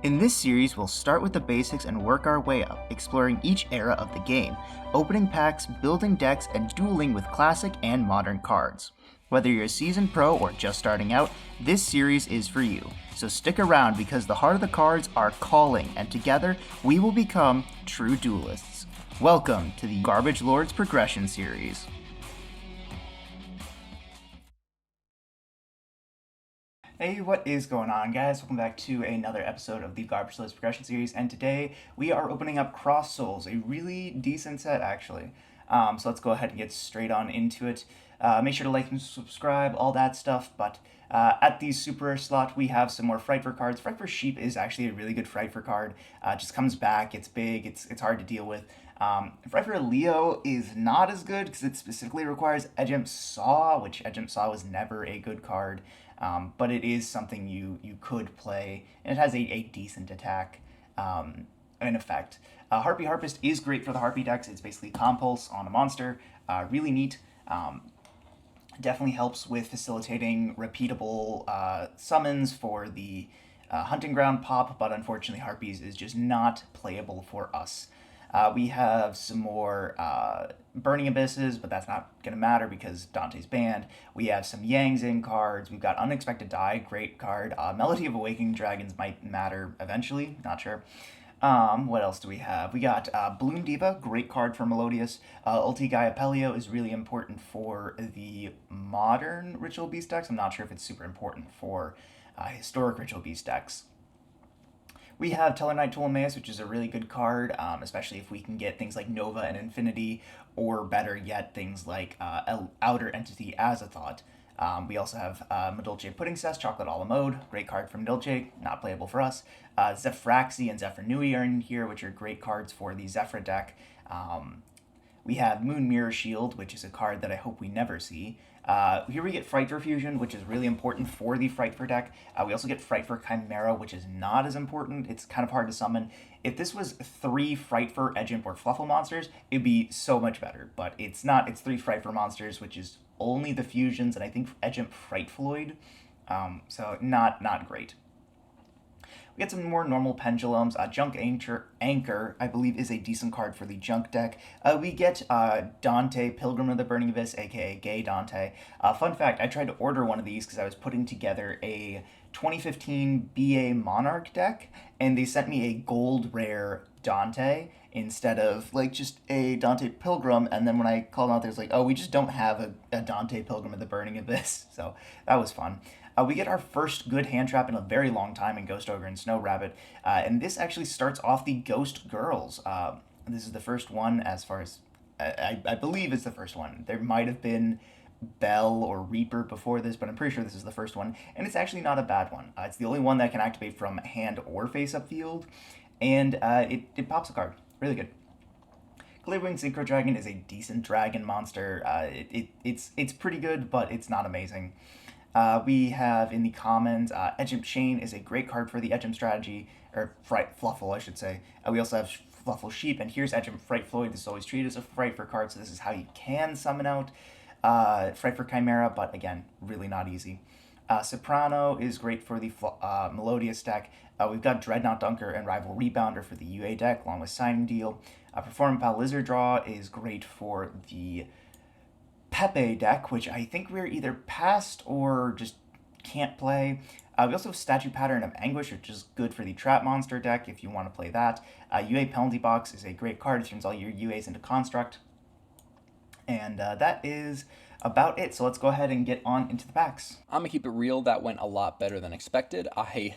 In this series, we'll start with the basics and work our way up, exploring each era of the game, opening packs, building decks, and dueling with classic and modern cards. Whether you're a seasoned pro or just starting out, this series is for you. So stick around because the heart of the cards are calling, and together we will become true duelists. Welcome to the Garbage Lords Progression Series. Hey, what is going on, guys? Welcome back to another episode of the Garbage Lords Progression Series, and today we are opening up Cross Souls, a really decent set, actually. So let's go ahead and get straight on into it. Make sure to like and subscribe, all that stuff, but at the super rare slot, we have some more Fright for cards. Fright for Sheep is actually a really good Fright for card. It just comes back, it's big, it's hard to deal with. Fright for Leo is not as good because it specifically requires Edge Imp Saw, which Edge Imp Saw was never a good card. But it is something you could play, and it has a decent attack in effect. Harpy Harpist is great for the Harpy decks. It's basically Compulse on a monster. Really neat. Definitely helps with facilitating repeatable summons for the Hunting Ground pop, but unfortunately Harpies is just not playable for us. We have some more Burning Abysses, but that's not going to matter because Dante's banned. We have some Yang Zing cards. We've got Unexpected Die, great card. Melody of Awakening Dragons might matter eventually, not sure. What else do we have? We got Bloom Diva, great card for Melodious. Ulti Gaia Pelio is really important for the modern Ritual Beast decks. I'm not sure if it's super important for historic Ritual Beast decks. We have Tellarknight Ptolemaeus, which is a really good card, especially if we can get things like Nova and Infinity, or better yet, things like Outer Entity Azathoth. We also have Madolche Pudding Cess, Chocolate a la Mode, great card from Madolche, not playable for us. Zephraxi and Zephyr Nui are in here, which are great cards for the Zephyr deck. We have Moon Mirror Shield, which is a card that I hope we never see. Here we get Fright for Fusion, which is really important for the Fright for deck. We also get Fright for Chimera, which is not as important. It's kind of hard to summon. If this was 3 Fright for Edge Imp or Fluffle monsters, it'd be so much better. But it's not. It's 3 Fright for monsters, which is only the fusions, and I think Edge Imp Frightfuloid. So not great. We get some more normal pendulums. Junk Anchor, I believe, is a decent card for the Junk deck. We get Dante, Pilgrim of the Burning Abyss, aka Gay Dante. Fun fact, I tried to order one of these because I was putting together a 2015 BA Monarch deck, and they sent me a gold rare Dante instead of like just a Dante Pilgrim. And then when I called out, there's like, oh, we just don't have a Dante Pilgrim of the Burning Abyss. So that was fun. We get our first good hand trap in a very long time in Ghost Ogre and Snow Rabbit, and this actually starts off the Ghost Girls. This is the first one, as far as I believe it's the first one. There might have been Bell or Reaper before this, but I'm pretty sure this is the first one, and it's actually not a bad one. It's the only one that can activate from hand or face-up field, and it pops a card. Really good. Glitterwing Synchro Dragon is a decent dragon monster. It's pretty good, but it's not amazing. We have in the commons, Edge Imp Chain is a great card for the Edge Imp strategy, or Fluffle, I should say. We also have Fluffle Sheep, and here's Edge Imp Frightfuloid. This is always treated as a Fright for card, so this is how you can summon out Fright for Chimera, but again, really not easy. Soprano is great for the Melodious deck. We've got Dreadnought Dunker and Rival Rebounder for the UA deck, along with Signing Deal. Perform Pal Lizard Draw is great for the Pepe deck, which I think we're either past or just can't play. We also have Statue Pattern of Anguish, which is good for the Trap Monster deck if you want to play that. UA Penalty Box is a great card. It turns all your UAs into Construct. And that is about it. So let's go ahead and get on into the packs. I'm going to keep it real. That went a lot better than expected. I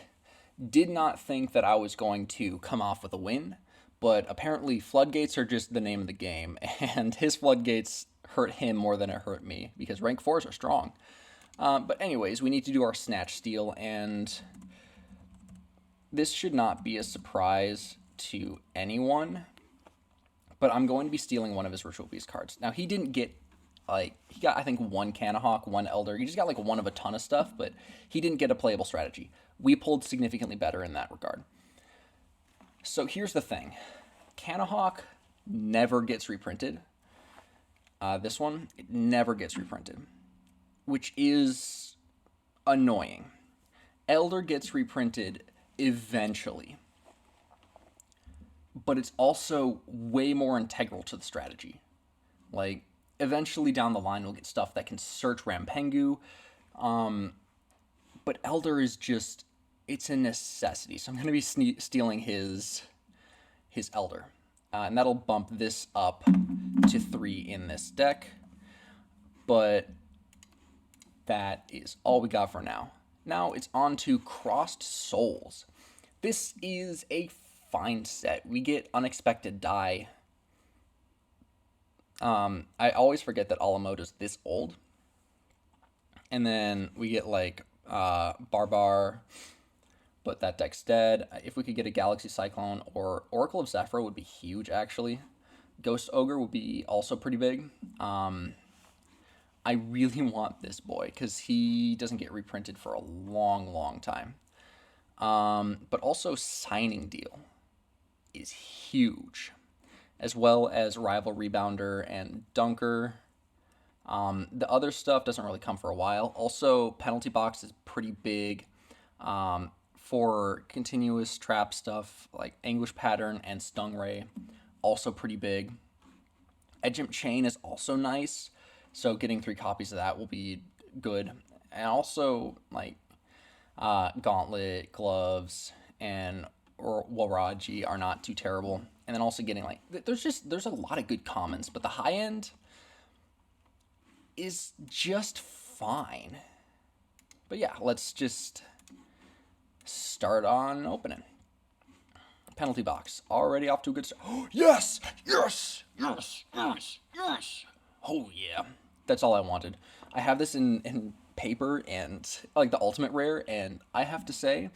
did not think that I was going to come off with a win, but apparently floodgates are just the name of the game, and his floodgates hurt him more than it hurt me because rank 4s are strong. But anyways, we need to do our Snatch Steal, and this should not be a surprise to anyone, but I'm going to be stealing one of his Ritual Beast cards. Now, he didn't get, he got, I think, 1 Canahawk, 1 Elder. He just got, one of a ton of stuff, but he didn't get a playable strategy. We pulled significantly better in that regard. So here's the thing. Canahawk never gets reprinted. This one, it never gets reprinted, which is annoying. Elder gets reprinted eventually. But it's also way more integral to the strategy. Like, eventually down the line, we'll get stuff that can search Rampengu. But Elder is just, it's a necessity. So I'm going to be stealing his Elder. And that'll bump this up to 3 in this deck. But that is all we got for now. Now it's on to Crossed Souls. This is a fine set. We get Unexpected Die. I always forget that Alamode is this old. And then we get like Barbar, but that deck's dead. If we could get a Galaxy Cyclone or Oracle of Zephyr would be huge, actually. Ghost Ogre would be also pretty big. I really want this boy because he doesn't get reprinted for a long, long time. But also Signing Deal is huge, as well as Rival Rebounder and Dunker. The other stuff doesn't really come for a while. Also, Penalty Box is pretty big for continuous trap stuff like Anguish Pattern and Stingray, also pretty big. Edgemp Chain is also nice, so getting 3 copies of that will be good. And also, like, Gauntlet, Gloves, and Waraji are not too terrible. And then also getting, like, there's a lot of good commons, but the high end is just fine. But yeah, let's just start on opening. Penalty Box, already off to a good start. Oh, yes! Yes! Yes! Yes! Yes! Oh, yeah. That's all I wanted. I have this in paper and, like, the Ultimate Rare, and I have to say,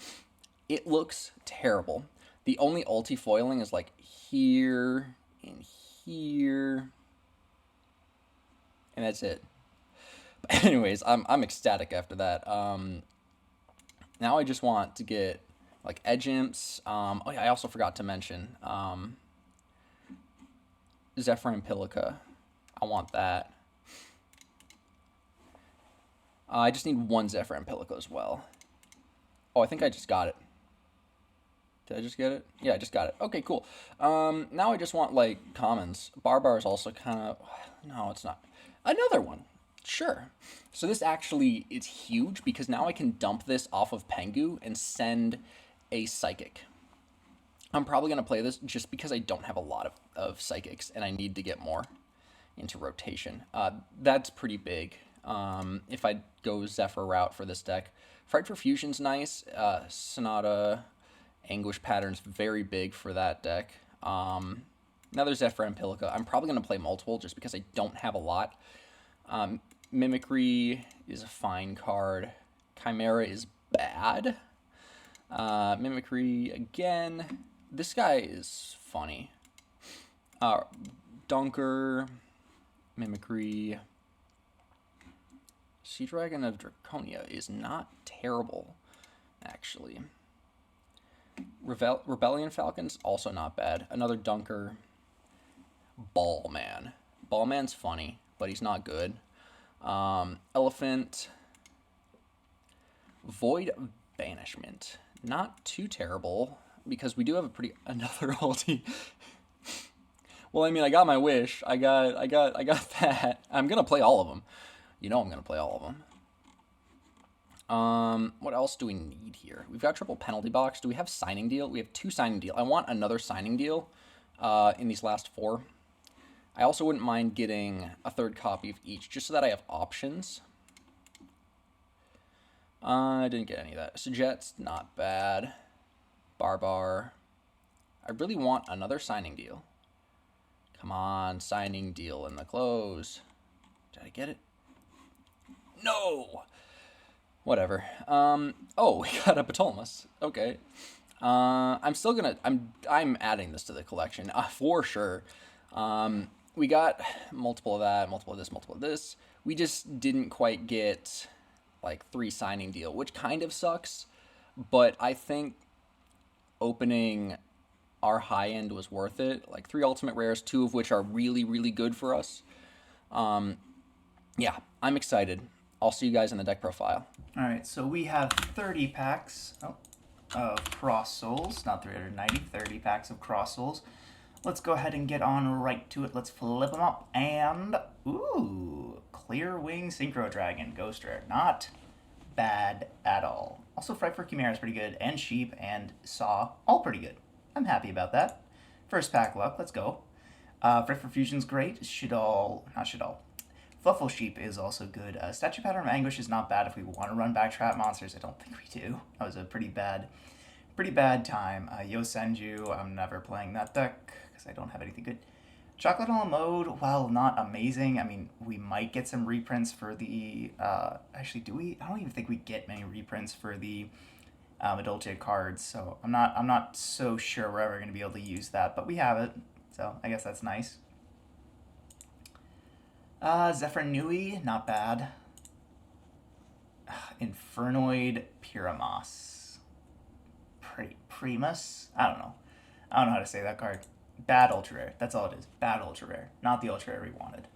it looks terrible. The only ulti foiling is, like, here and here. And that's it. But anyways, I'm ecstatic after that. Now I just want to get like edge imps. Oh yeah, I also forgot to mention Zephyr and Pilica. I want that. I just need 1 Zephyr and Pilica as well. Oh, I think I just got it. Did I just get it? Yeah, I just got it. Okay, cool. Now I just want like commons. Barbar is also kind of, no, it's not. Another one. Sure. So this actually is huge because now I can dump this off of Pengu and send a Psychic. I'm probably going to play this just because I don't have a lot of Psychics and I need to get more into rotation. That's pretty big if I go Zephyr route for this deck. Fright for Fusion's nice. Sonata, Anguish Pattern's very big for that deck. Another Zephyr and Pilica. I'm probably going to play multiple just because I don't have a lot. Mimicry is a fine card. Chimera is bad. Mimicry again. This guy is funny. Dunker, Mimicry. Sea Dragon of Draconia is not terrible, actually. Rebellion Falcon's also not bad. Another Dunker. Ballman. Ballman's funny, but he's not good. Elephant. Void Banishment. Not too terrible, because we do have another ulti. Well, I mean, I got my wish. I got that. I'm gonna play all of them. You know I'm gonna play all of them. What else do we need here? We've got triple penalty box. Do we have signing deal? We have 2 signing deal. I want another signing deal in these last 4. I also wouldn't mind getting a 3rd copy of each, just so that I have options. I didn't get any of that. Sujet's not bad. Barbar. I really want another signing deal. Come on, signing deal in the close. Did I get it? No! Whatever. Oh, we got a Ptolemy. Okay. I'm still gonna, I'm adding this to the collection, for sure. We got multiple of that, multiple of this, multiple of this. We just didn't quite get like 3 signing deal, which kind of sucks, but I think opening our high end was worth it. Like 3 ultimate rares, 2 of which are really, really good for us. Yeah, I'm excited. I'll see you guys in the deck profile. All right, so we have 30 packs. Oh, of Cross Souls. Not 390, 30 packs of Cross Souls. Let's go ahead and get on right to it. Let's flip them up. And, ooh, Clear Wing Synchro Dragon, Ghost Rare. Not bad at all. Also, Frightful Chimera is pretty good, and Sheep and Saw, all pretty good. I'm happy about that. First pack luck, let's go. Frightful Fusion's great. Not Shadol. Fluffle Sheep is also good. Statue Pattern of Anguish is not bad if we want to run back trap monsters. I don't think we do. That was a pretty bad time. Yosenju, I'm never playing that deck because I don't have anything good. Chocolate on mode, while not amazing, I mean, we might get some reprints for the. Actually, do we? I don't even think we get many reprints for the Adulterated cards, so I'm not so sure we're ever going to be able to use that, but we have it, so I guess that's nice. Zephyr Nui, not bad. Infernoid Pyramus. Primus? I don't know. I don't know how to say that card. Bad ultra rare. That's all it is. Bad ultra rare. Not the ultra rare we wanted.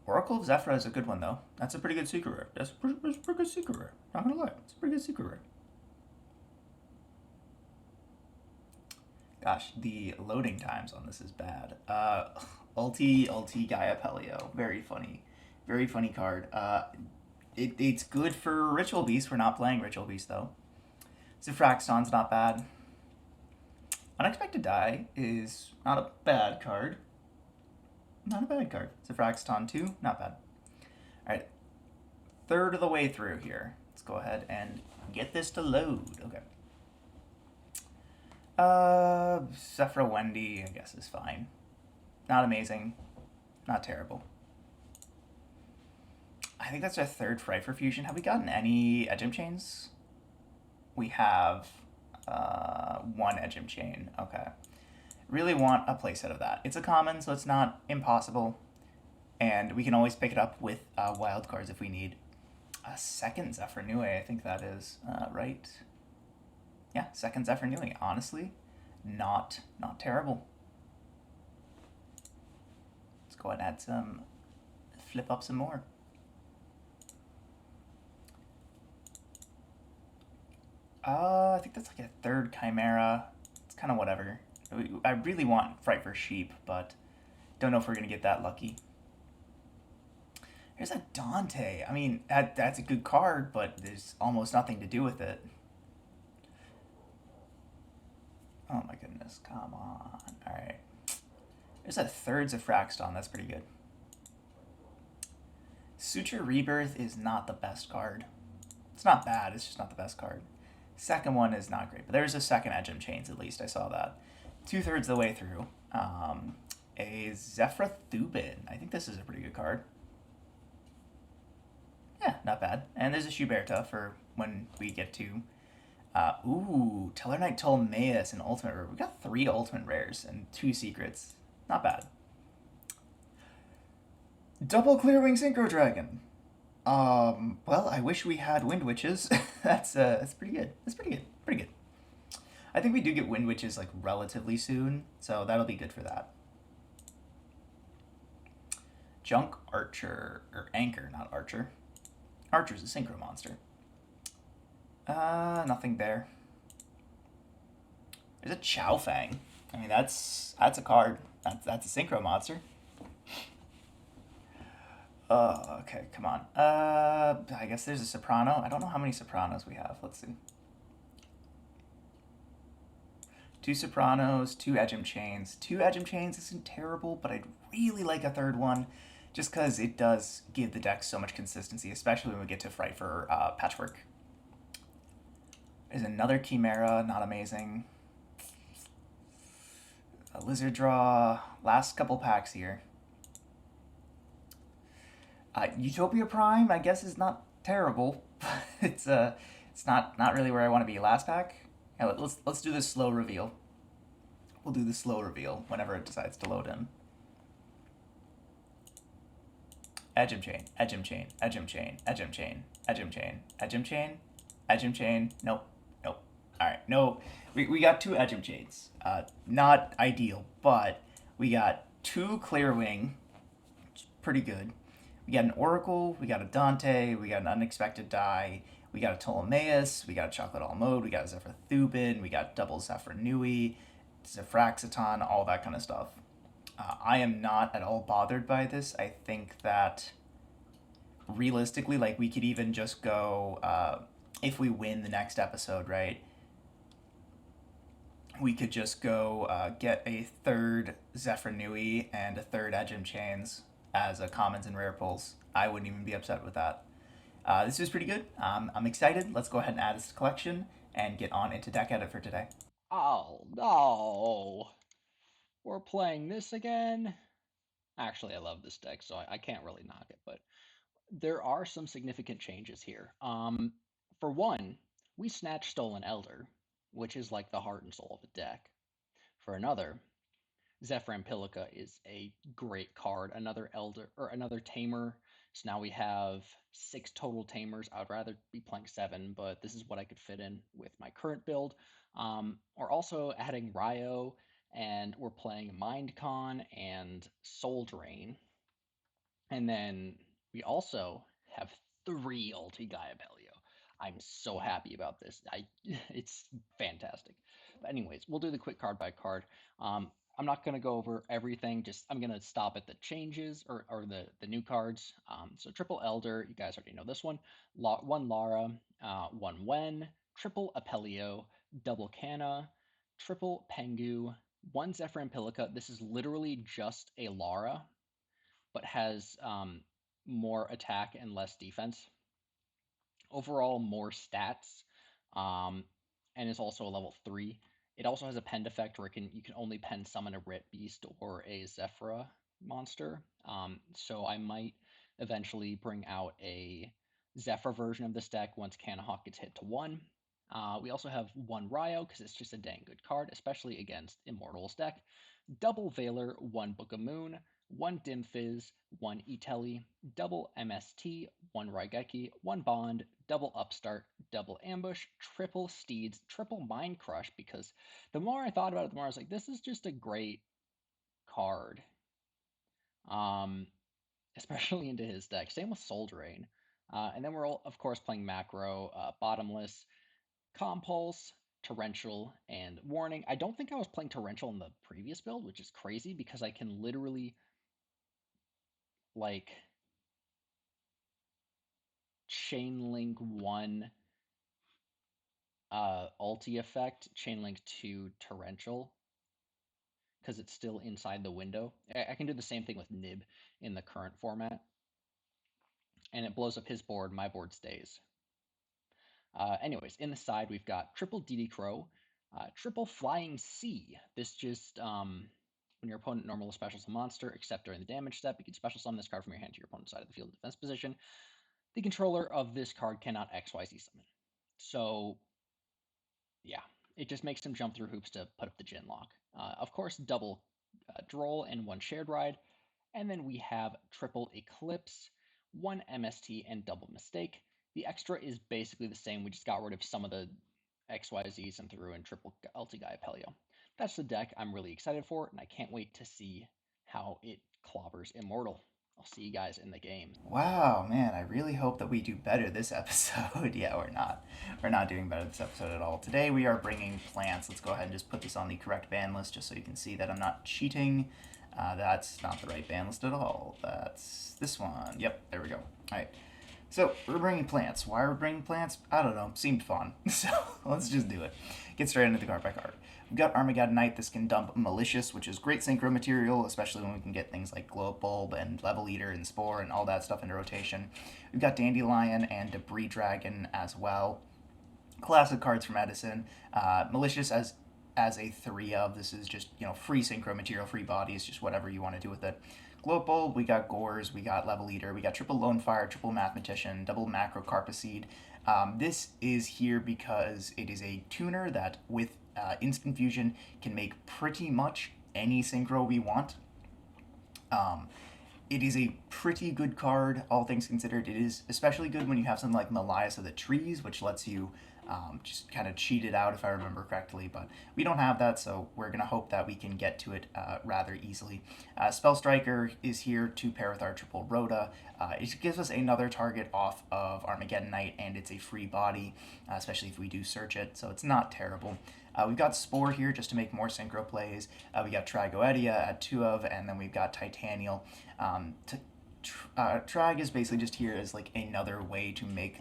Oracle of Zephyr is a good one, though. That's a pretty good secret rare. That's a pretty good secret rare. Not gonna lie. It's a pretty good secret rare. Gosh, the loading times on this is bad. Ulti Gaia Pelio. Very funny. Very funny card. It's good for Ritual Beast. We're not playing Ritual Beast, though. Zifraxton's not bad. Unexpected Die is not a bad card. Not a bad card. Zifraxton 2, not bad. Alright, third of the way through here. Let's go ahead and get this to load. Okay. Zephyr Wendy, I guess, is fine. Not amazing. Not terrible. I think that's our third Frightful Fusion. Have we gotten any Edgem Chains? We have one Edgem Chain. Okay. Really want a playset of that. It's a common, so it's not impossible. And we can always pick it up with wild cards if we need. A second Zephyr Nui, I think that is, right? Yeah, second Zephyr Nui. Honestly, not terrible. Let's go ahead and add some, flip up some more. I think that's like a third Chimera. It's kind of whatever. I really want Fright for Sheep, but don't know if we're going to get that lucky. Here's a Dante. I mean, that's a good card, but there's almost nothing to do with it. Oh my goodness, come on. Alright. There's a third Zifraxton. That's pretty good. Suture Rebirth is not the best card. It's not bad, it's just not the best card. Second one is not great, but there's a second Edgem Chains at least. I saw that. 2/3 of the way through. A Zephyr Thubin. I think this is a pretty good card. Yeah, not bad. And there's a Shuberta for when we get to. Tellarknight Ptolemaeus and Ultimate Rare. We got 3 Ultimate Rares and 2 Secrets. Not bad. Double Clearwing Synchro Dragon. Well, I wish we had Wind Witches. That's pretty good. That's pretty good. Pretty good. I think we do get Wind Witches like relatively soon, so that'll be good for that. Junk Archer, or Anchor, not Archer. Archer's a synchro monster. Nothing there. There's a Chow Fang. I mean, that's a card. That's a synchro monster. Okay, come on. I guess there's a Soprano. I don't know how many Sopranos we have. Let's see. 2 Sopranos, 2 Edgem Chains. 2 Edgem Chains isn't terrible, but I'd really like a third one, just because it does give the deck so much consistency, especially when we get to Fright for Patchwork. There's another Chimera, not amazing. A Lizard Draw. Last couple packs here. Utopia Prime, I guess, is not terrible. it's not really where I want to be. Last pack. Yeah, let's do this slow reveal. We'll do the slow reveal whenever it decides to load in. Edgem Chain, Edgem Chain, Edgem Chain, Edgem Chain, Edgem Chain, Edgem Chain, Edgem Chain. Nope. All right, no. We got 2 Edgem Chains. Not ideal, but we got 2 Clearwing. Which is pretty good. We got an Oracle, we got a Dante, we got an Unexpected Die, We got a Ptolemaeus, we got a Chocolate Almond, we got a Zephyr Thubin, we got double Zephyr Nui, Zephyraxiton, all that kind of stuff. I am not at all bothered by this. I think that realistically, like, we could even just go, if we win the next episode, right? We could just go get a third Zephyr Nui and a third Edgem Chains as a commons and rare pulls. I wouldn't even be upset with that. This is pretty good. I'm excited. Let's go ahead and add this to collection and get on into deck edit for today. Oh no, we're playing this again. Actually, I love this deck, so I can't really knock it, but there are some significant changes here. For one, we snatch Stolen Elder, which is like the heart and soul of the deck. For another, Zephyr Pilica is a great card. Another elder or another tamer. So now we have 6 total tamers. I'd rather be playing 7, but this is what I could fit in with my current build. We're also adding Ryo, and we're playing Mindcon and Soul Drain. And then we also have 3 Ulti Gaia Pelio. I'm so happy about this. It's fantastic. But anyways, we'll do the quick card by card. I'm not gonna go over everything. Just I'm gonna stop at the changes or the new cards. So triple Elder, you guys already know this one. One Lara, one Wen, triple Apelio, double Canna, triple Pengu, one Zephyr Pilica. This is literally just a Lara but has more attack and less defense. Overall, more stats, um, and is also a level 3. It also has a pen effect where you can only pen summon a Rit Beast or a Zephyra monster. So I might eventually bring out a Zephyr version of this deck once Canahawk gets hit to 1. We also have one Ryo because it's just a dang good card, especially against Immortals deck. Double Veiler, one Book of Moon, one Dim Fizz, one Etelli, double MST, one Raigeki, one Bond, double Upstart, double Ambush, triple Steeds, triple Mind Crush, because the more I thought about it, the more I was like, this is just a great card. Um, Especially into his deck. Same with Soul Drain. And then we're all, of course, playing macro, bottomless, Compulse, Torrential, and Warning. I don't think I was playing Torrential in the previous build, which is crazy because I can literally like chain link one ulti effect, chain link to Torrential because it's still inside the window. I can do the same thing with Nib in the current format, and it blows up his board. My board stays. Anyways, in the side we've got triple DD Crow, triple Flying Sea. This just when your opponent normally specials a monster, except during the damage step, you can special summon this card from your hand to your opponent's side of the field defense position. The controller of this card cannot XYZ summon. So yeah, it just makes him jump through hoops to put up the Gin lock. Of course, double Droll and one Shared Ride. And then we have triple Eclipse, one MST, and double Mistake. The extra is basically the same. We just got rid of some of the XYZs and threw in triple Ulti Gaia Pelio. That's the deck I'm really excited for, and I can't wait to see how it clobbers Immortal. I'll see you guys in the game. Wow, man, I really hope that we do better this episode. Yeah, we're not. We're not doing better this episode at all. Today we are bringing plants. Let's go ahead and just put this on the correct ban list just so you can see that I'm not cheating. That's not the right ban list at all. That's this one. Yep, there we go. All right. So we're bringing plants. Why are we bringing plants? I don't know. Seemed fun. So let's just do it. Get straight into the card by card. We've got Armageddon Knight. This can dump Malicious, which is great synchro material, especially when we can get things like Glow Bulb and Level Eater and Spore and all that stuff into rotation. We've got Dandelion and Debris Dragon as well. Classic cards from Edison. Malicious as a 3 of. This is just, free synchro material, free bodies, just whatever you want to do with it. Glow Bulb, we got Gores, we got Level Eater, we got triple Lone Fire, triple Mathematician, double Macro Carpaseed. This is here because it is a tuner that with Instant Fusion can make pretty much any synchro we want. It is a pretty good card, all things considered. It is especially good when you have something like Melias of the Trees, which lets you just kind of cheated out if I remember correctly, but we don't have that, so we're going to hope that we can get to it rather easily. Spell Striker is here to pair with our triple Rhoda. It gives us another target off of Armageddon Knight, and it's a free body, especially if we do search it, so it's not terrible. We've got Spore here just to make more synchro plays. We got Tragoedia at 2 of, and then we've got Titanial. Trag is basically just here as like another way to make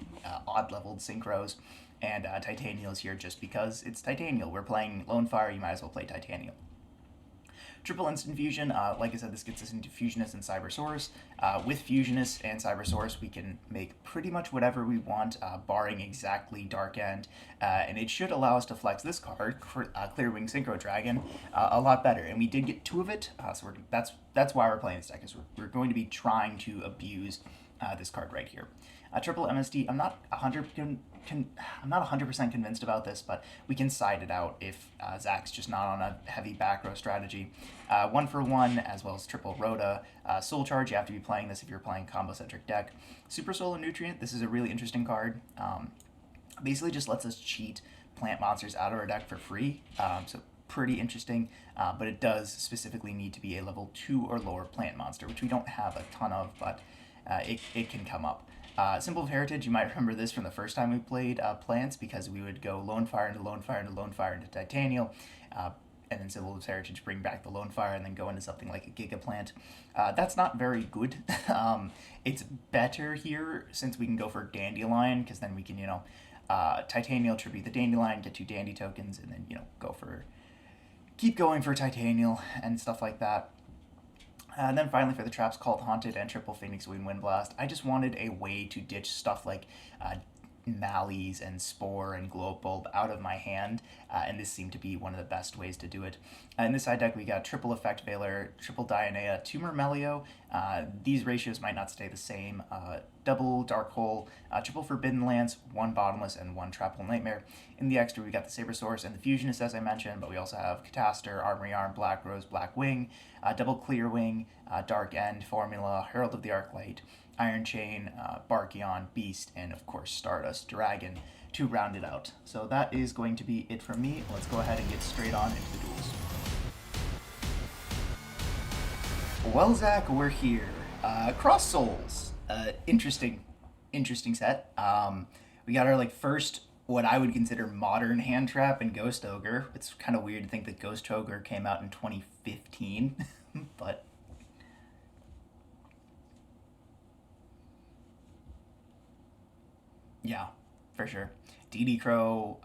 odd leveled synchros, and Titanial is here just because it's Titanial. We're playing Lone Fire, you might as well play Titanial. Triple Instant Fusion, like I said, this gets us into Fusionist and Cybersaurus. With Fusionist and Cybersaurus, we can make pretty much whatever we want, barring exactly Dark End, and it should allow us to flex this card, Clearwing Synchro Dragon, a lot better. And we did get 2 of it, so that's why we're playing this deck, is we're going to be trying to abuse this card right here. Triple MSD, I'm not 100% convinced about this, but we can side it out if Zach's just not on a heavy back row strategy. 1 for 1, as well as triple Rhoda. Soul Charge, you have to be playing this if you're playing combo-centric deck. Super Solar Nutrient, this is a really interesting card. Basically just lets us cheat plant monsters out of our deck for free, so pretty interesting, but it does specifically need to be a level 2 or lower plant monster, which we don't have a ton of, but it can come up. Symbol of Heritage, you might remember this from the first time we played plants, because we would go Lone Fire into Lone Fire into Lone Fire into Titanial, and then Symbol of Heritage bring back the Lone Fire and then go into something like a Giga Plant. That's not very good. It's better here since we can go for Dandelion, because then we can, Titanial tribute the Dandelion, get 2 Dandy tokens, and then, keep going for Titanial and stuff like that. And then finally for the traps called Haunted and Triple Phoenix Wind Blast, I just wanted a way to ditch stuff like Mallees and Spore and Globe Bulb out of my hand, and this seemed to be one of the best ways to do it. In this side deck, we got triple Effect Veiler, triple Dionea, 2 Murmelio. These ratios might not stay the same. Double Dark Hole, triple Forbidden Lance, 1 Bottomless, and 1 Trap-Hole Nightmare. In the extra, we got the Sabersaurus and the Fusionist, as I mentioned, but we also have Cataster, Armory Arm, Black Rose, Black Wing, double Clear Wing, Dark End, Formula, Herald of the Arclight, Iron Chain, Barkion, Beast, and of course Stardust Dragon to round it out. So that is going to be it from me. Let's go ahead and get straight on into the duels. Well, Zach, we're here. Cross Souls. Interesting set. We got our first what I would consider modern hand trap in Ghost Ogre. It's kind of weird to think that Ghost Ogre came out in 2015, but yeah, for sure. DD Crow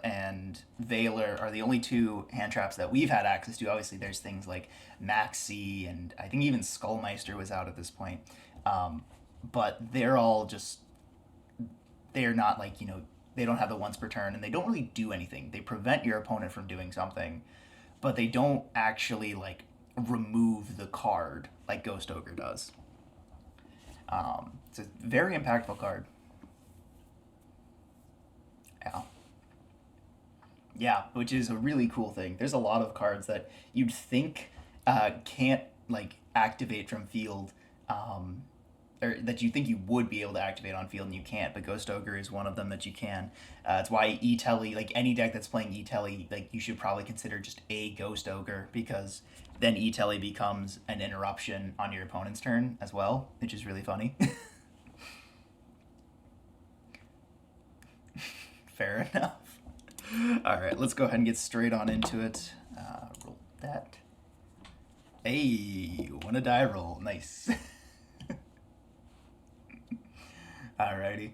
and Veiler are the only 2 hand traps that we've had access to. Obviously, there's things like Maxi, and I think even Skullmeister was out at this point. But they're all just, they're not they don't have the once per turn, and they don't really do anything. They prevent your opponent from doing something, but they don't actually remove the card like Ghost Ogre does. It's a very impactful card. Yeah, which is a really cool thing. There's a lot of cards that you'd think can't activate from field, or that you think you would be able to activate on field and you can't. But Ghost Ogre is one of them that you can. It's why E-Telly, any deck that's playing E-Telly, you should probably consider just a Ghost Ogre, because then E-Telly becomes an interruption on your opponent's turn as well, which is really funny. Fair enough. All right, let's go ahead and get straight on into it. Roll that. Hey, want a die roll. Nice. Alrighty.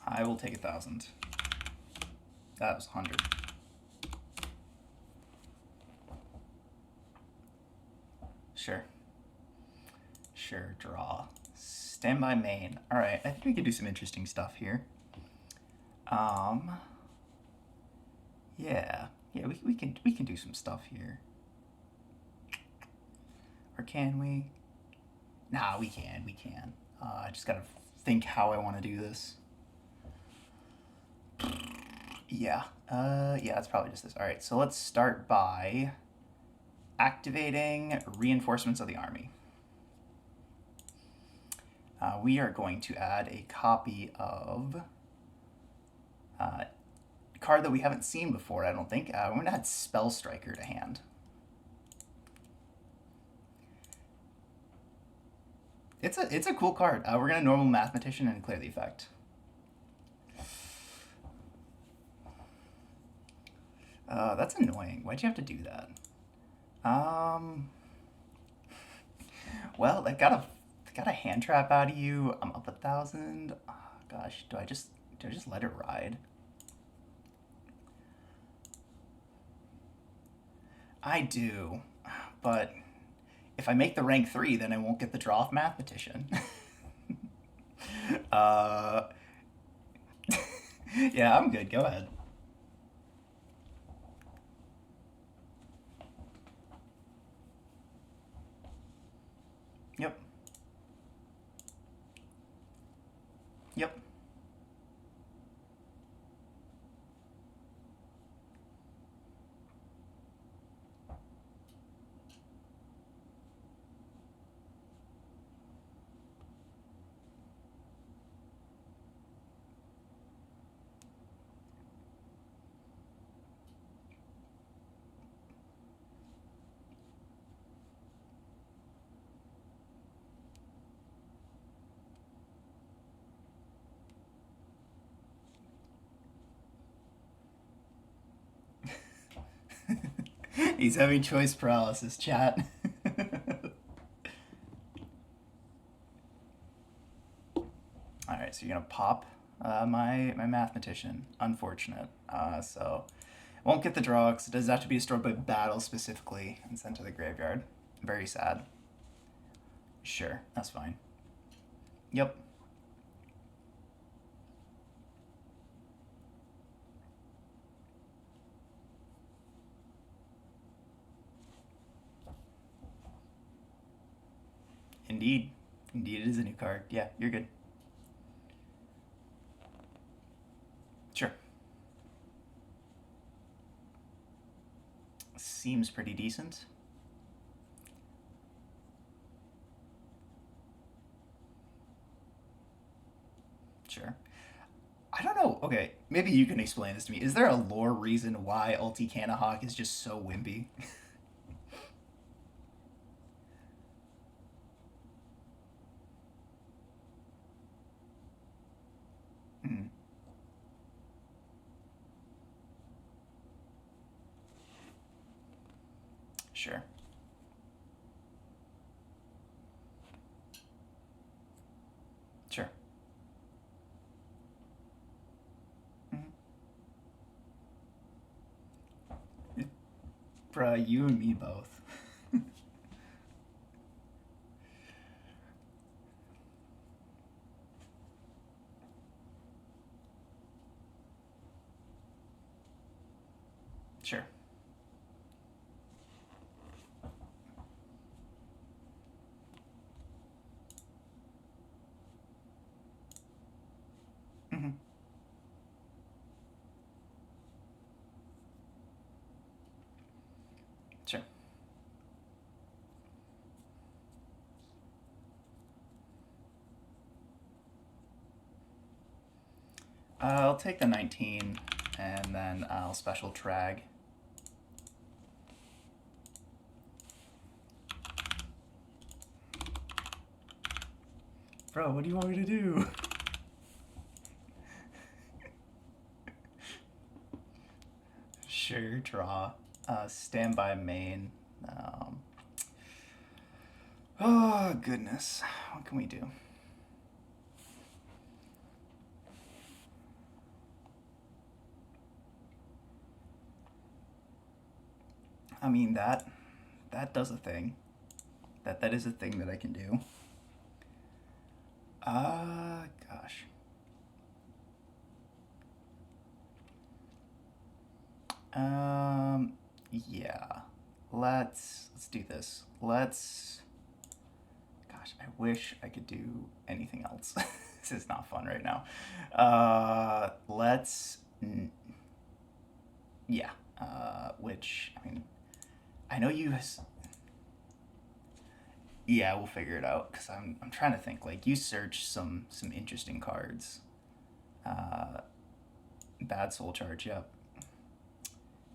I will take 1,000. That was 100. Sure. Sure, draw. Standby main. Alright, I think we can do some interesting stuff here. Yeah, we can do some stuff here. Or can we? Nah, we can. I just gotta think how I want to do this. Yeah, it's probably just this. Alright, so let's start by Activating reinforcements of the army. We are going to add a copy of a card that we haven't seen before, I don't think. We're going to add Spell Striker to hand. It's a cool card. We're going to normal Mathematician and clear the effect. That's annoying. Why'd you have to do that? Well, I got a hand trap out of you. I'm up 1,000. Oh, gosh, do I just let it ride? I do, but if I make the rank 3, then I won't get the draw of Mathematician. uh, yeah, I'm good. Go ahead. Yep. Yep. He's having choice paralysis, chat. All right, so you're gonna pop my Mathematician. Unfortunate. So won't get the draw because it does have to be destroyed by battle specifically and sent to the graveyard. Very sad. Sure, that's fine. Yep. Indeed. Indeed, it is a new card. Yeah, you're good. Sure. Seems pretty decent. Sure. I don't know. Okay, maybe you can explain this to me. Is there a lore reason why Ulti Canahawk is just so wimpy? Hmm. Sure. Sure. Hmm. Bruh, you and me both. Sure. Hmm. Sure. I'll take the 19 and then I'll special trag. Bro, what do you want me to do? Sure, draw. Standby main. Um, oh, goodness. What can we do? I mean, that does a thing. That is a thing that I can do. Gosh. Yeah. Let's do this. Gosh, I wish I could do anything else. This is not fun right now. Let's. Yeah. Which I mean, I know you. Yeah, we'll figure it out. Cause I'm trying to think. Like you search some interesting cards. Uh, Bad soul charge. Yep.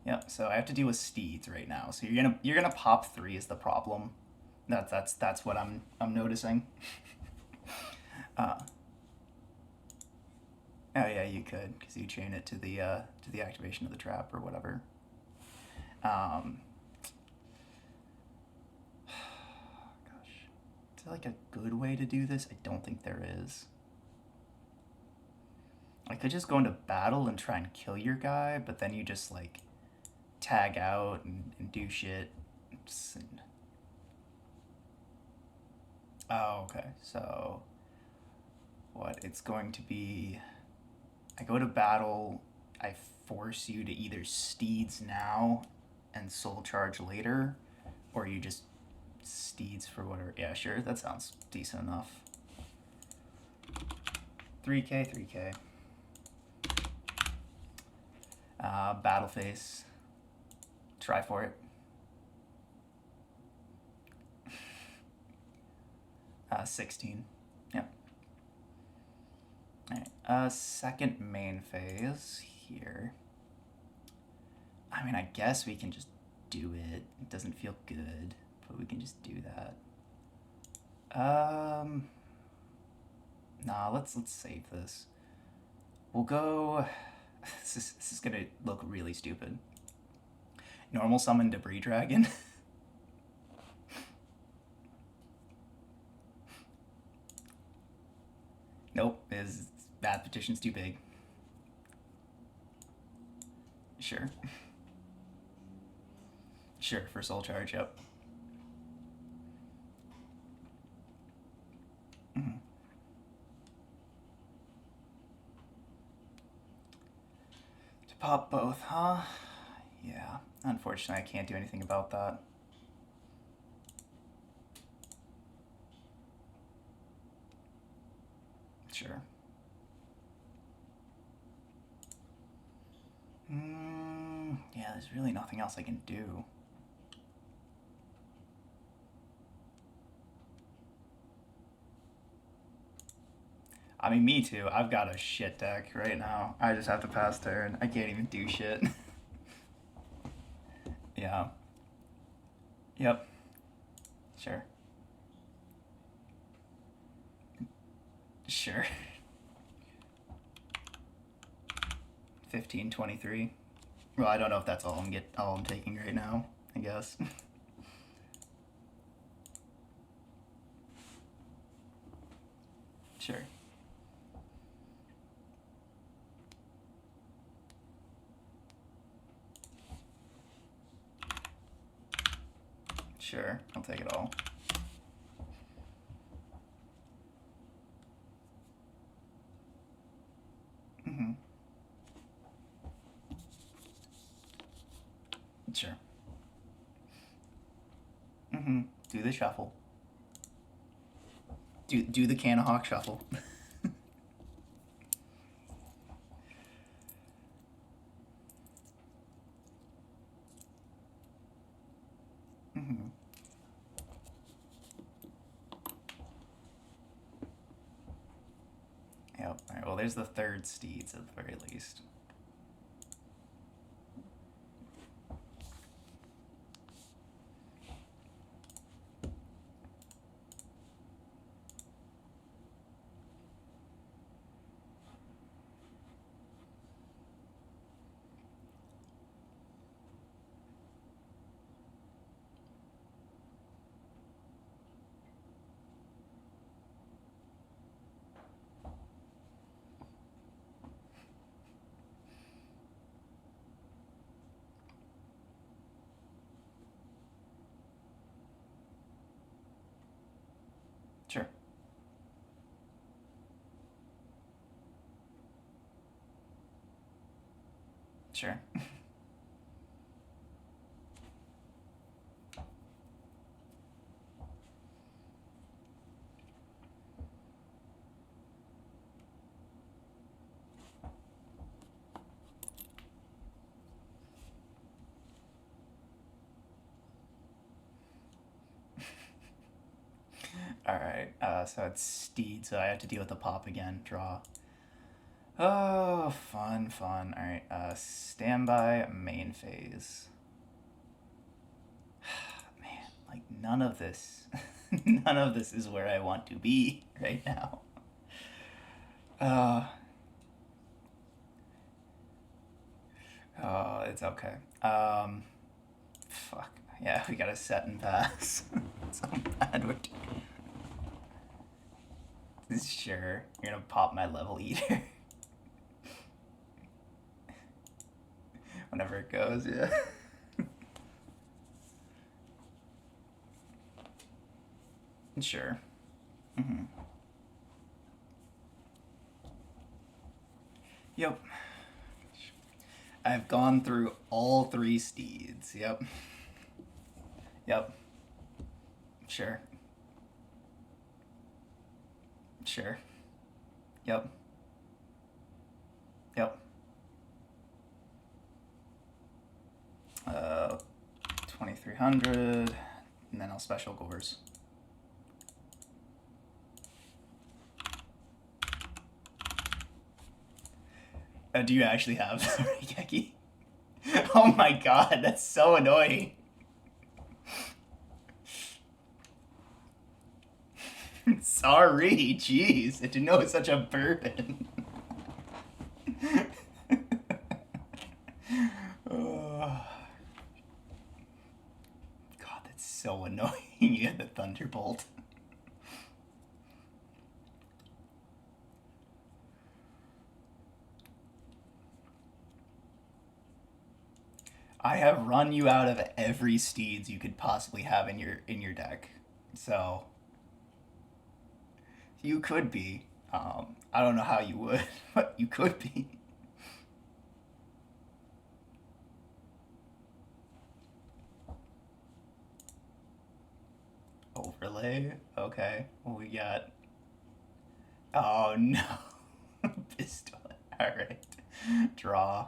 Yep. So I have to deal with steeds right now. So you're gonna pop three is the problem. That's what I'm noticing. Uh, oh yeah, you could because you chain it to the activation of the trap or whatever. Um, gosh, is there like a good way to do this? I don't think there is. I could just go into battle and try and kill your guy, but then you just like tag out and do shit. Oh, okay. So what? It's going to be. I go to battle. I force you to either steeds now and soul charge later, or you just steeds for whatever. Yeah, sure. That sounds decent enough. 3K, 3K. Battle face. Try for it. 16. Yep. Alright. Second main phase here. I mean, I guess we can just do it. It doesn't feel good, but we can just do that. Nah, let's save this. We'll go. This is gonna look really stupid. Normal summon Debris Dragon. Nope, is that petition's too big. Sure. Sure, for soul charge, yep. Mm-hmm. To pop both, huh? Yeah. Unfortunately, I can't do anything about that. Sure. Yeah, there's really nothing else I can do. I mean, me too. I've got a shit deck right now. I just have to pass turn. I can't even do shit. Yeah. Yep. Sure. Sure. 15, 23. Well, I don't know if that's all I'm taking right now. I guess. Sure. Sure. I'll take it all. Mm-hmm. Sure. Mm-hmm. Do the shuffle. Do the Canahawk shuffle. Mm-hmm. Yep. All right. Well, there's the third steeds at the very least. Sure. Sure. Alright, so it's Steed, so I have to deal with the pop again. Draw. Oh, fun, fun. Alright, standby, main phase. Man, like none of this, none of this is where I want to be right now. Uh, oh, it's okay. Fuck. Yeah, we gotta set and pass. So bad. Sure, you're gonna pop my level eater whenever it goes. Yeah. Sure. Mm-hmm. Yep. I've gone through all three steeds. Yep. Yep. Sure. Sure. Yep. Yep. Uh, 2300, and then I'll special Gores. Do you actually have Reigeki? Oh my god, that's so annoying. Sorry, jeez. I didn't know it was such a burden. Oh, God, that's so annoying. You had the Thunderbolt. I have run you out of every steeds you could possibly have in your deck. So you could be. I don't know how you would, but you could be. Overlay. Okay. What we got? Oh no. Pistol. All right. Draw.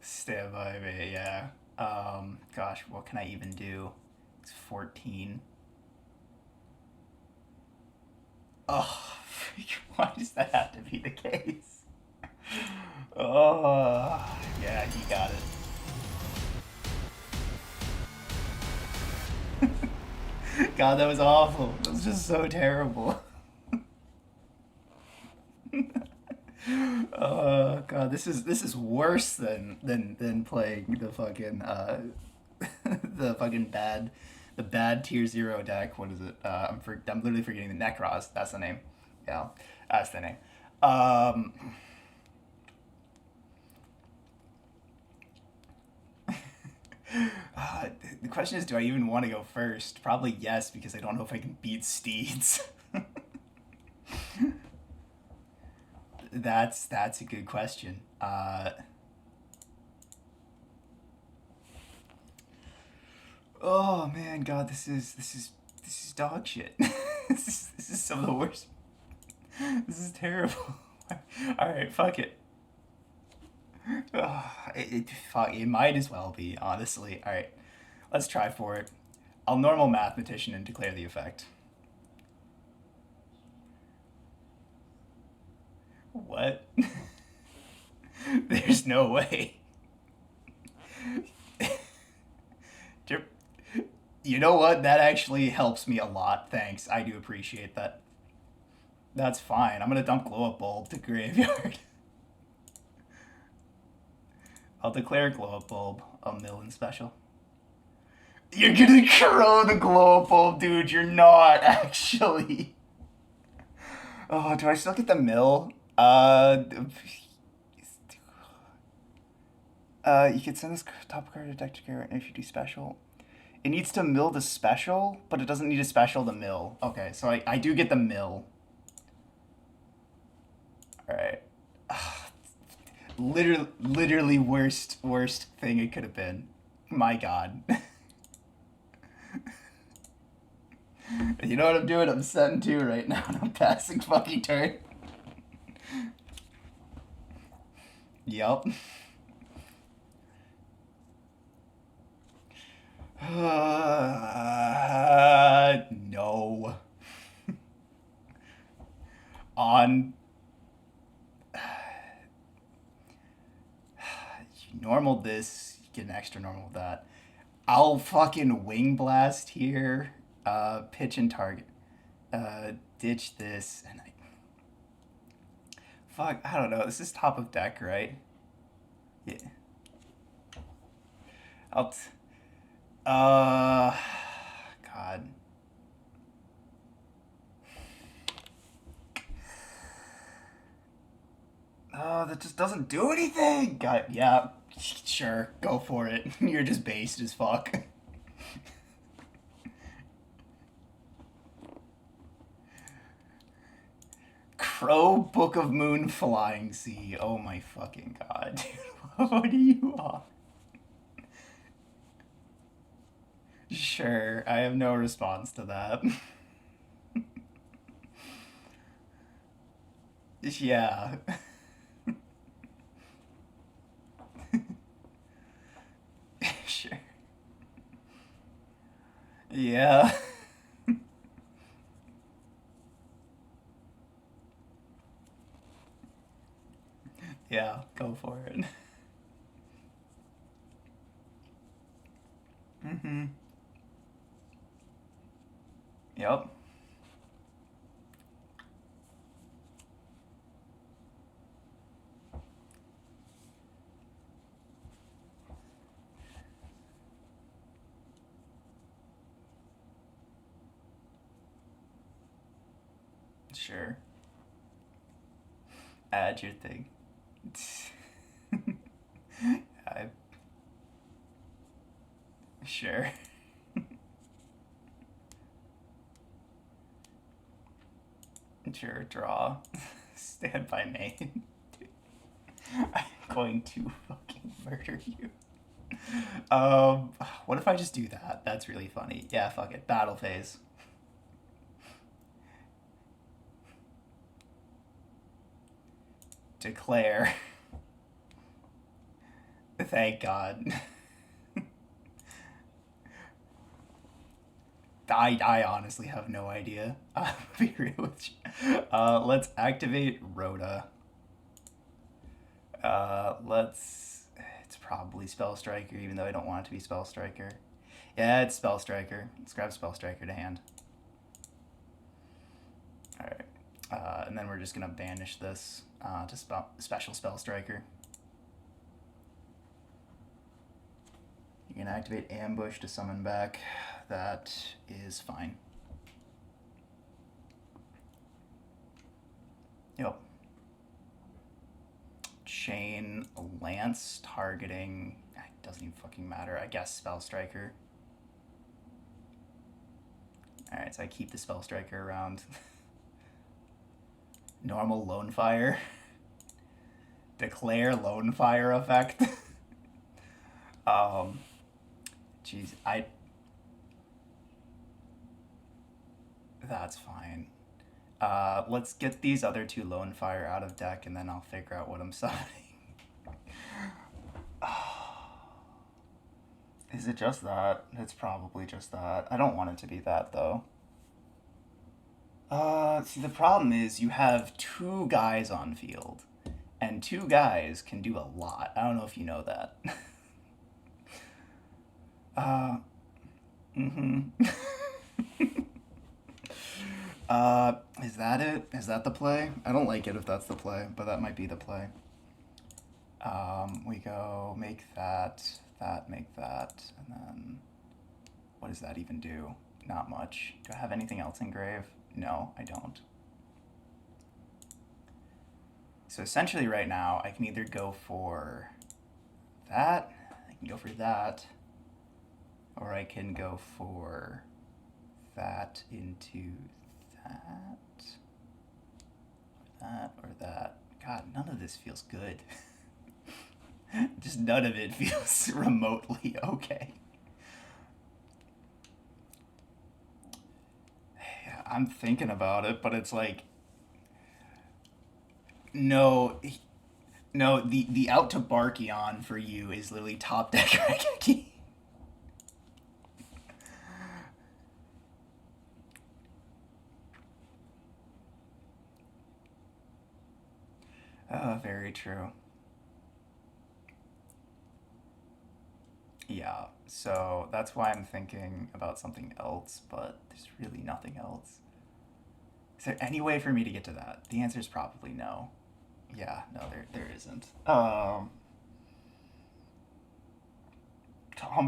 Stand by me. Yeah. Gosh, what can I even do? It's 14. Oh, why does that have to be the case? Oh, yeah, you got it. God, that was awful. That was just so terrible. Oh God, this is worse than playing the fucking the fucking bad the bad tier zero deck. What is it? I'm literally forgetting the Necros. That's the name. Yeah, that's the name. Um, uh, the question is, do I even want to go first? Probably yes, because I don't know if I can beat Steeds. That's a good question. Oh man, God, this is dog shit. This is some of the worst. This is terrible. All right, fuck it. Fuck, it might as well be, honestly. All right, let's try for it. I'll normal mathematician and declare the effect. What? There's no way. You know what? That actually helps me a lot. Thanks. I do appreciate that. That's fine. I'm gonna dump glow up bulb to graveyard. I'll declare glow up bulb a million special. You're gonna crow the glow up bulb, dude. You're not actually. Oh, do I still get the mill? You could send this top card to deck to care if you do special. It needs to mill the special, but it doesn't need a special to mill. Okay, so I do get the mill. Alright. Literally worst thing it could have been. My God. You know what I'm doing? I'm setting two right now and I'm passing fucking turn. Yup. No. on normal this, you get an extra normal that. I'll fucking wing blast here. Pitch and target. Ditch this and I. Fuck, I don't know. This is top of deck, right? Yeah. I'll. Uh. God. Oh, that just doesn't do anything. God, yeah, sure, go for it. You're just based as fuck. Crow, Book of Moon, Flying Sea. Oh my fucking god, dude. What are you on? Sure, I have no response to that. Yeah. Sure. Yeah. Yeah, go for it. Mm-hmm. Yep. Sure. Add your thing. I sure. Sure, draw. Stand by main. I'm going to fucking murder you. What if I just do that? That's really funny. Yeah, fuck it. Battle phase. Declare. Thank God. I honestly have no idea. I'll be real with you. Let's activate Rhoda. Let's. It's probably Spell Striker, even though I don't want it to be Spell Striker. Yeah, it's Spell Striker. Let's grab Spell Striker to hand. Alright. And then we're just going to banish this to Special Spell Striker. You can activate Ambush to summon back. That is fine. Yep. Chain Lance targeting. It doesn't even fucking matter. I guess Spell Striker. Alright, so I keep the Spell Striker around. Normal Lone Fire. Declare Lone Fire effect. Jeez, That's fine. Let's get these other two Lone Fire out of deck, and then I'll figure out what I'm summoning. Is it just that? It's probably just that. I don't want it to be that, though. See, the problem is you have two guys on field, and two guys can do a lot. I don't know if you know that. uh, mm-hmm. Is that it? Is that the play? I don't like it if that's the play, but that might be the play. We go make that, make that, and then what does that even do? Not much. Do I have anything else in grave? No, I don't. So essentially right now, I can either go for that, I can go for that, or I can go for that into or that. God, none of this feels good. Just none of it feels remotely okay. Yeah, I'm thinking about it, but it's like, no, no. The out to Barkion for you is literally top deck Raigeki. Very true. Yeah, so that's why I'm thinking about something else, but there's really nothing else. Is there any way for me to get to that? The answer is probably no. Yeah, no, there isn't. I'm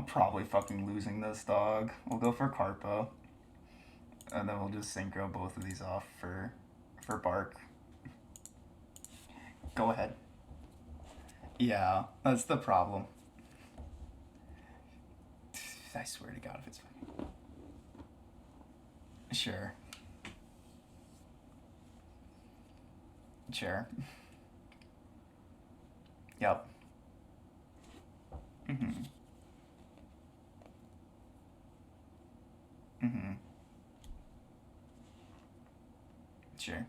probably fucking losing this, dog. We'll go for Carpo, and then we'll just synchro both of these off for Bark. Go ahead. Yeah, that's the problem. I swear to God, if it's fucking sure, sure. Yep. Mhm. Mhm. Sure.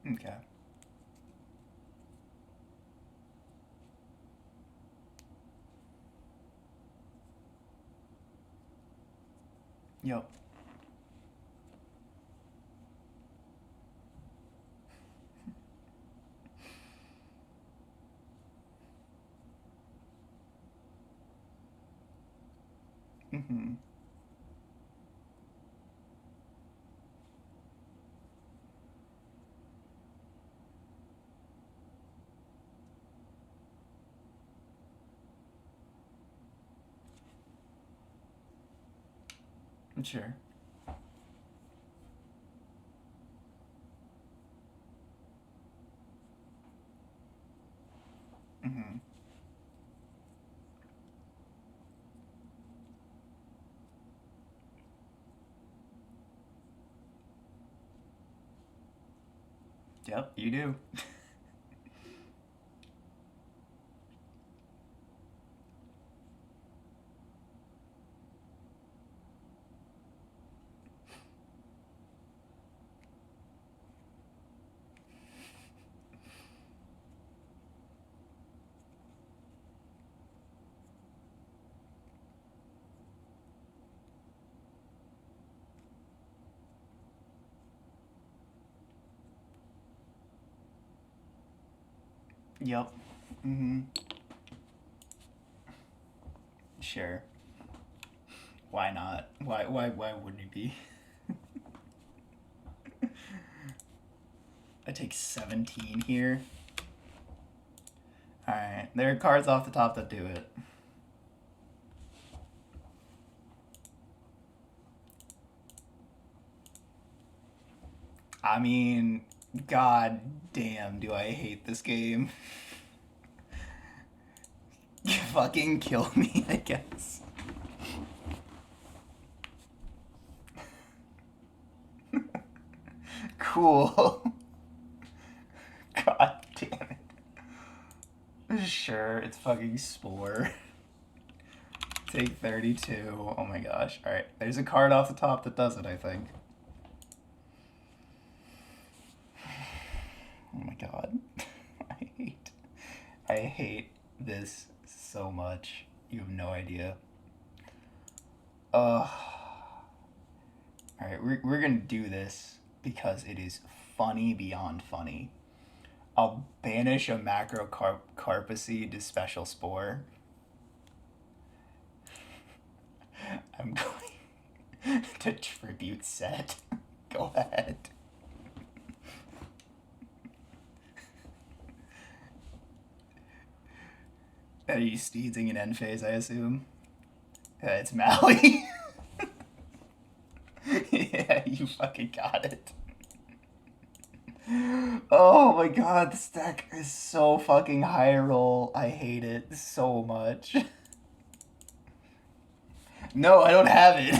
Okay. Yep. Mhm. Sure. Mhm. Yep. You do. Yep. Mhm. Sure. Why not? Why wouldn't it be? I take 17 here. All right. There are cards off the top that do it. I mean, god damn, do I hate this game. Fucking kill me, I guess. Cool. God damn it. Sure, it's fucking Spore. Take 32. Oh my gosh. Alright, there's a card off the top that does it, I think. Oh my god. I hate. I hate this so much. You have no idea. Ugh. Alright, we're gonna do this because it is funny beyond funny. I'll banish a macro carpacy to special spore. I'm going to tribute set. Go ahead. Are you steedzing an end phase, I assume? It's Mally. Yeah, you fucking got it. Oh my god, this deck is so fucking high roll. I hate it so much. No, I don't have it.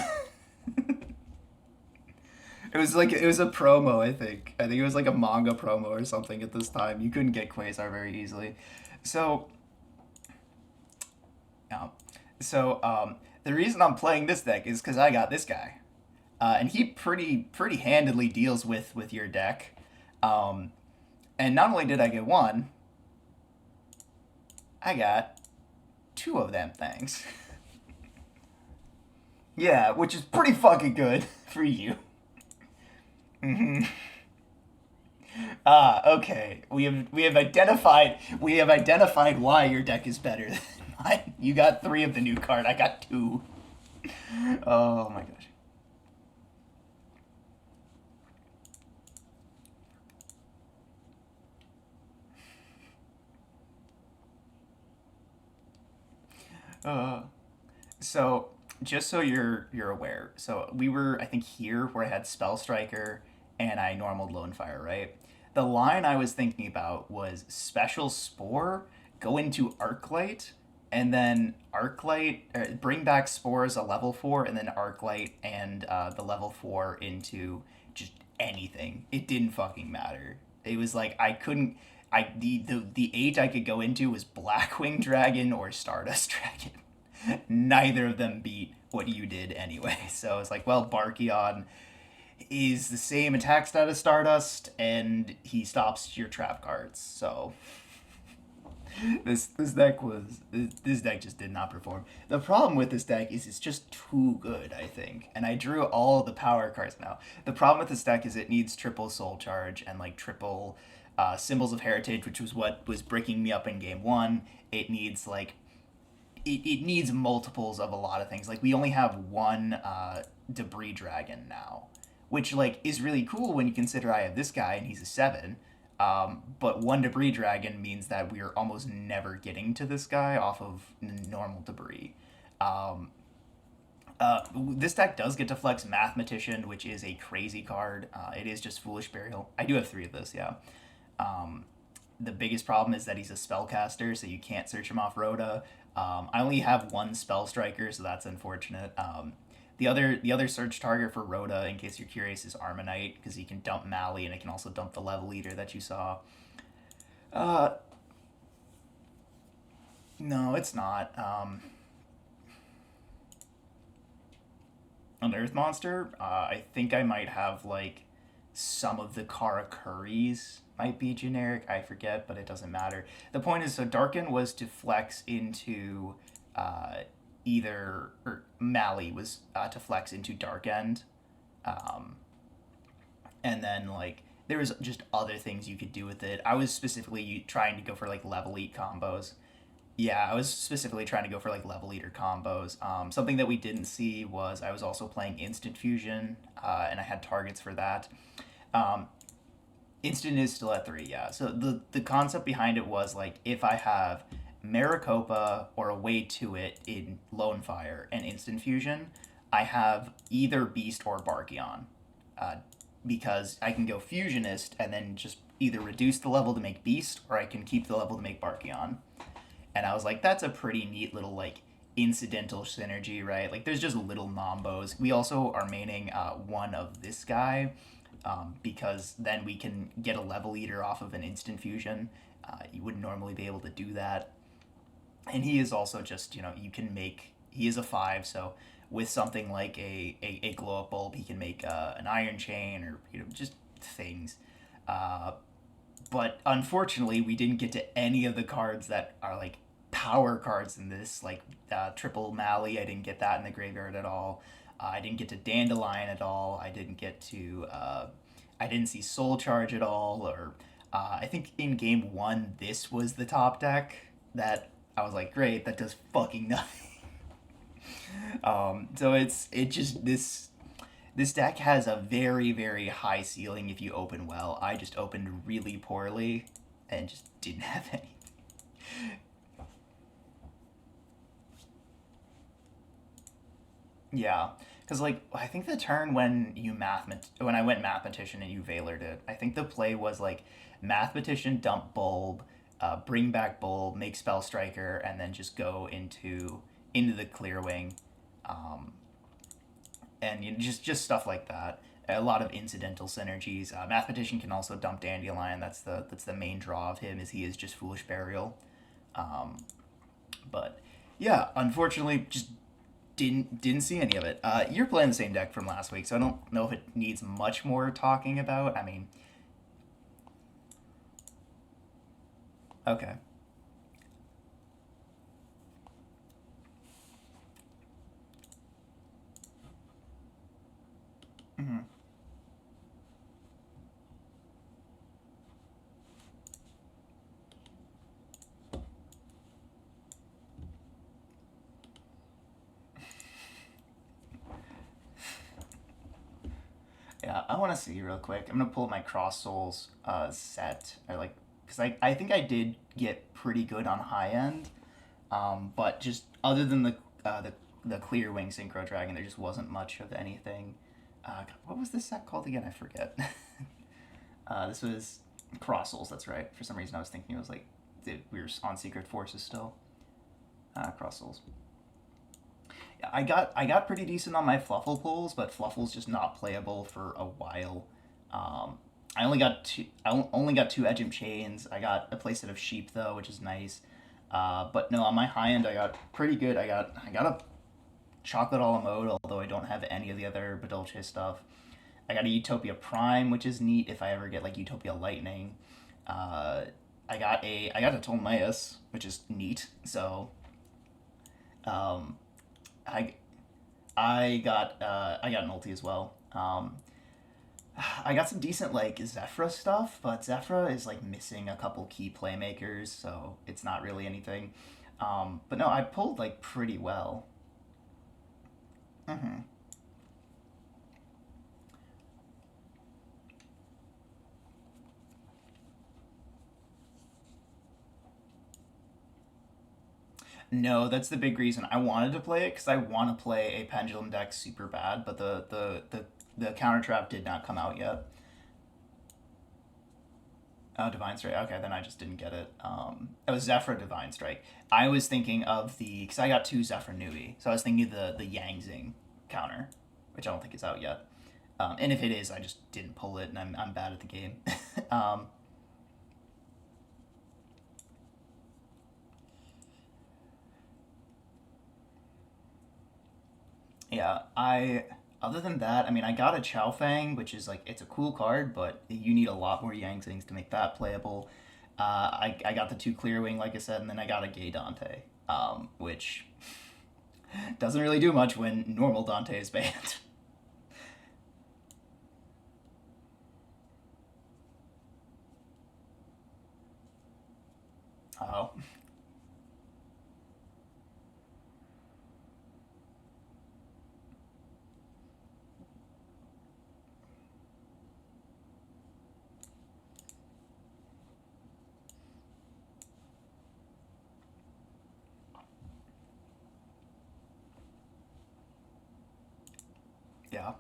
It was a promo, I think. I think it was like a manga promo or something at this time. You couldn't get Quasar very easily. So, yeah. So, the reason I'm playing this deck is because I got this guy. and he pretty handedly deals with your deck. Um, and not only did I get one, I got two of them things. Yeah, which is pretty fucking good for you. Okay. We have identified why your deck is better than mine. You got three of the new card. I got two. Oh my gosh. Uh, so just so you're aware, so we were I think here where I had Spell Striker and I normaled Lone Fire, right? The line I was thinking about was Special Spore, go into Arclight, and then Arclight bring back Spore as a level four, and then Arclight and the level four into just anything. It didn't fucking matter. It was like I couldn't. The eight I could go into was Blackwing Dragon or Stardust Dragon. Neither of them beat what you did anyway. So it's like, well, Barkion is the same attack stat as Stardust, and he stops your trap cards. So this deck just did not perform. The problem with this deck is it's just too good, I think. And I drew all the power cards now. The problem with this deck is it needs triple Soul Charge and like triple Symbols of Heritage, which was what was breaking me up in game one. It needs like it needs multiples of a lot of things. Like we only have one debris dragon now, which like is really cool when you consider I have this guy and he's a seven. But one debris dragon means that we are almost never getting to this guy off of normal debris. Um, this deck does get to flex Mathematician, which is a crazy card. It is just Foolish Burial. I do have three of those, yeah. Um, the biggest problem is that he's a spellcaster, so you can't search him off Rhoda. I only have one spell striker, so that's unfortunate. The other search target for Rhoda, in case you're curious, is Armonite because he can dump Mali and it can also dump the level leader that you saw. Uh, no, it's not. An Earth monster. I think I might have like some of the Karakuris might be generic. I forget, but it doesn't matter. The point is, so Darkin was to flex into uh, either or Mali was to flex into Dark End, um, and then like there was just other things you could do with it. I was specifically trying to go for like level eight combos. Yeah, I was specifically trying to go for like level leader combos. Something that we didn't see was I was also playing instant fusion, and I had targets for that. Um, Instant is still at three, yeah. So the concept behind it was like if I have Maricopa or a way to it in Lone Fire and Instant Fusion, I have either Beast or Barkion. Uh, because I can go Fusionist and then just either reduce the level to make Beast or I can keep the level to make Barkion. And I was like, that's a pretty neat little like incidental synergy, right? Like there's just little mombos. We also are maining one of this guy because then we can get a level eater off of an instant fusion. You wouldn't normally be able to do that. And he is also just, you can make, he is a five, so with something like a glow up bulb, he can make an iron chain or, just things. Uh, but unfortunately, we didn't get to any of the cards that are like power cards in this, like triple Mali. I didn't get that in the graveyard at all. I didn't get to Dandelion at all. I didn't get to. I didn't see Soul Charge at all. Or I think in game one, this was the top deck that I was like, great, that does fucking nothing. So it just this deck has a very very high ceiling if you open well. I just opened really poorly and just didn't have any. Yeah, because like I think the turn when I went mathematician and you Veilered it, I think the play was like mathematician dump bulb, bring back bulb, make spell striker, and then just go into the clear wing, um, and just stuff like that. A lot of incidental synergies. Mathematician can also dump Dandelion. That's the main draw of him is he is just foolish burial. Um, but yeah, unfortunately, just Didn't see any of it. You're playing the same deck from last week, so I don't know if it needs much more talking about. I mean, okay. Hmm. Yeah, I want to see real quick. I'm gonna pull my Cross Souls set, or like, because I think I did get pretty good on high end, but just other than the Clear Wing Synchro Dragon, there just wasn't much of anything. What was this set called again? I forget. This was Cross Souls. That's right. For some reason, I was thinking it was like we were on Secret Forces still. Cross Souls. Yeah, I got pretty decent on my Fluffle pulls, but Fluffle's just not playable for a while. I only got two. Only got two Edgem chains. I got a playset of sheep though, which is nice. But no, on my high end, I got pretty good. I got a chocolate a la mode, although I don't have any of the other Badolce stuff. I got a Utopia Prime, which is neat if I ever get like Utopia Lightning. Uh, I got a Tolmaeus, which is neat. So um, I I got an ulti as well. I got some decent like Zephyra stuff, but Zephyra is like missing a couple key playmakers, so it's not really anything. But no, I pulled like pretty well. Hmm. No, that's the big reason I wanted to play it because I want to play a pendulum deck super bad, but the counter trap did not come out yet. Oh, Divine Strike. Okay, then I just didn't get it. It was Zephyr Divine Strike. I was thinking of the because I got two Zephyr Nui, so I was thinking of the Yang Zing counter, which I don't think is out yet. And if it is, I just didn't pull it, and I'm bad at the game. um, yeah, I. Other than that, I mean, I got a Chow Fang, which is like it's a cool card, but you need a lot more Yang Zings to make that playable. I got the two Clear Wing, like I said, and then I got a Gay Dante, which doesn't really do much when normal Dante is banned. Oh, yeah,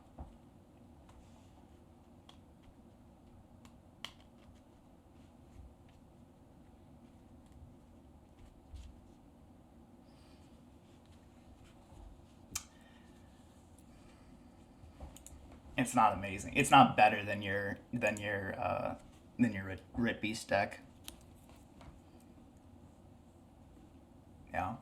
it's not amazing. It's not better than your Rit Beast deck. Yeah,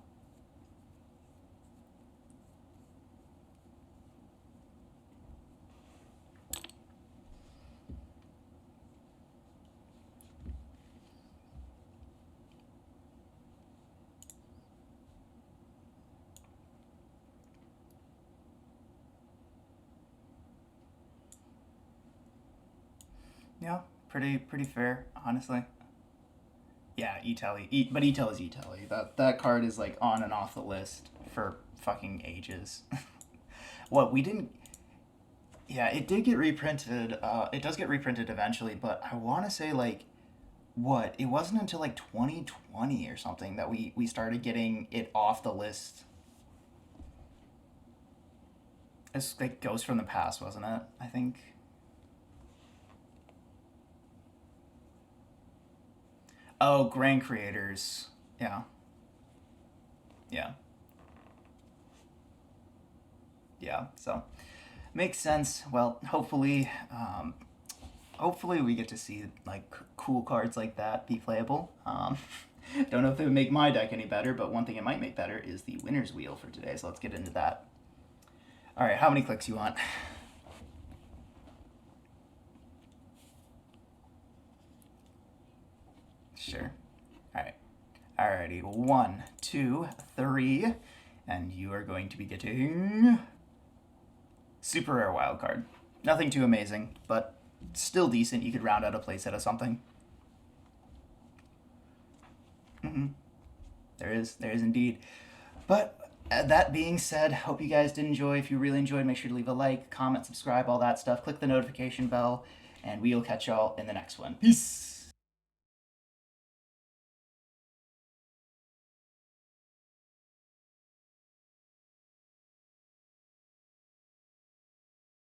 yeah, pretty fair, honestly. Yeah, E-Telly. But E-Tel is E-Telly. That card is like on and off the list for fucking ages. What we didn't. Yeah, it did get reprinted. It does get reprinted eventually, but I want to say like what it wasn't until like 2020 or something that we started getting it off the list. It's like Ghost from the Past, wasn't it? I think. Oh, Grand Creators. Yeah, yeah, yeah. So makes sense. Well, hopefully we get to see like cool cards like that be playable. Don't know if it would make my deck any better, but one thing it might make better is the winner's wheel for today, so let's get into that. All right, how many clicks you want? Sure. All right. Alrighty, 1, 2, 3, and you are going to be getting super rare wild card. Nothing too amazing, but still decent. You could round out a playset of something. There is indeed. But that being said, hope you guys did enjoy. If you really enjoyed, make sure to leave a like, comment, subscribe, all that stuff. Click the notification bell, and we'll catch y'all in the next one. Peace.